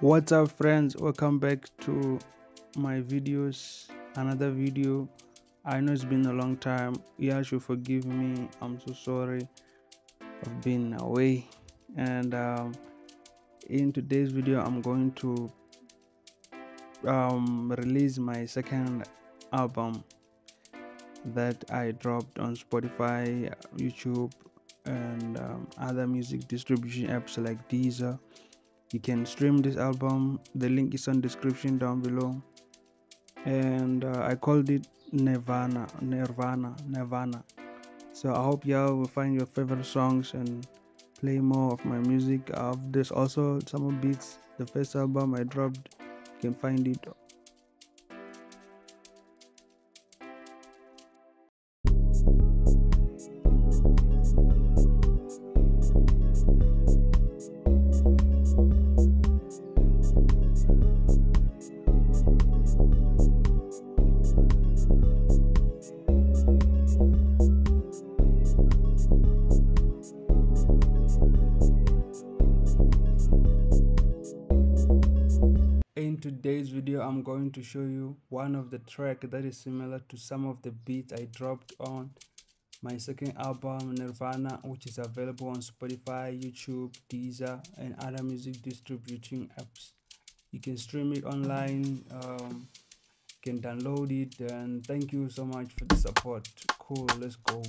What's up, friends? Welcome back to my videos. Another video. I know it's been a long time. You should forgive me. I'm so sorry. I've been away. And in today's video, I'm going to release my second album that I dropped on Spotify, YouTube, and other music distribution apps like Deezer. You can stream this album. The link is on description down below. And I called it Nirvana. So I hope y'all will find your favorite songs and play more of my music. There's also summer beats. The first album I dropped, you can find it. In today's video, I'm going to show you one of the track that is similar to some of the beats I dropped on my second album, Nirvana, which is available on Spotify, YouTube, Deezer, and other music distributing apps. You can stream it online, you can download it, and thank you so much for the support. Cool, let's go.